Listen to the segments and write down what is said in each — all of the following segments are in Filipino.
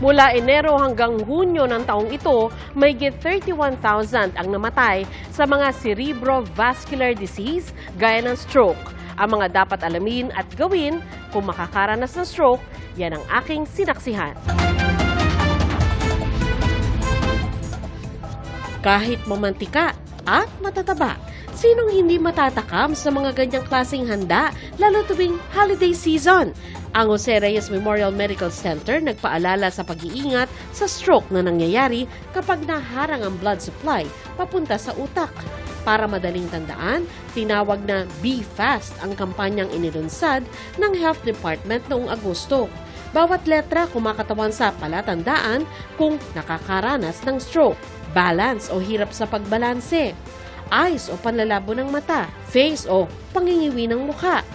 Mula Enero hanggang Hunyo ng taong ito, mahigit 31,000 ang namatay sa mga cerebrovascular disease gaya ng stroke. Ang mga dapat alamin at gawin kung makakaranas ng stroke, yan ang aking sinaksihan. Kahit mamantika at matataba, sinong hindi matatakam sa mga ganyang klaseng handa, lalo tuwing holiday season? Ang Jose Reyes Memorial Medical Center nagpaalala sa pag-iingat sa stroke na nangyayari kapag naharang ang blood supply papunta sa utak. Para madaling tandaan, tinawag na Be Fast ang kampanyang inilunsad ng Health Department noong Agosto. Bawat letra kumakatawan sa palatandaan kung nakakaranas ng stroke, balance o hirap sa pagbalanse, eyes o panlalabo ng mata, face o pangingiwi ng mukha,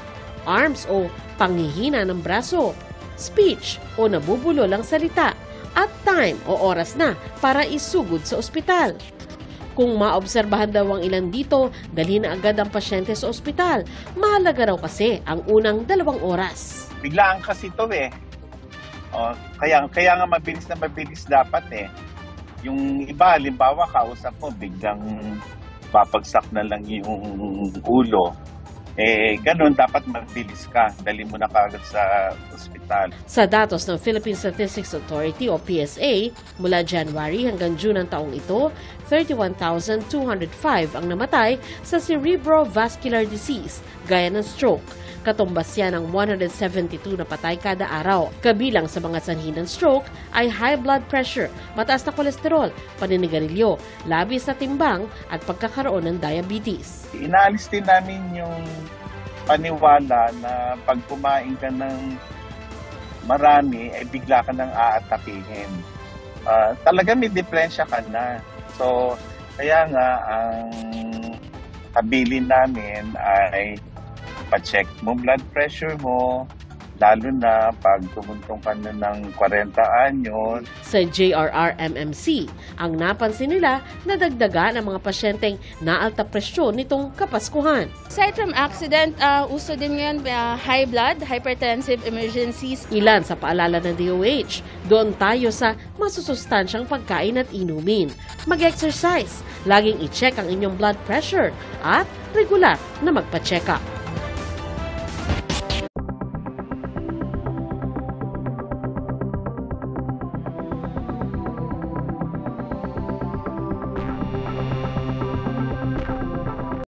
arms o panghihina ng braso, speech o nabubulol ang salita, at time o oras na para isugod sa ospital. Kung maobserbahan daw ang ilan dito, dalhin na agad ang pasyente sa ospital. Mahalaga raw kasi ang unang 2 oras. Biglaan kasi ito eh. Kaya nga mabilis na mabilis dapat eh. Yung iba, halimbawa, kausap mo, biglang papagsak na lang yung ulo. Ganun, dapat mabilis ka. Dali mo na kagad sa ospital. Sa datos ng Philippine Statistics Authority o PSA, mula January hanggang June ng taong ito, 31,205 ang namatay sa cerebrovascular disease, gaya ng stroke. Katumbas yan ng 172 na patay kada araw. Kabilang sa mga sanhi ng stroke ay high blood pressure, mataas na kolesterol, paninigarilyo, labis na timbang at pagkakaroon ng diabetes. Inaalis din namin yung paniwala na pag kumain ka ng marami, bigla ka nang aatakihin. Talaga may depresya ka na. So, kaya nga ang habilin namin ay pa-check mo blood pressure mo, lalo na pag tumuntong ka na ng 40 anyos. Sa JRRMMC, ang napansin nila na dagdagan ang mga pasyenteng naalta presyon nitong Kapaskuhan. Aside from accident, uso din ngayon high blood, hypertensive emergencies. Ilan sa paalala ng DOH, doon tayo sa masusustansyang pagkain at inumin. Mag-exercise, laging i-check ang inyong blood pressure at regular na magpa-check up.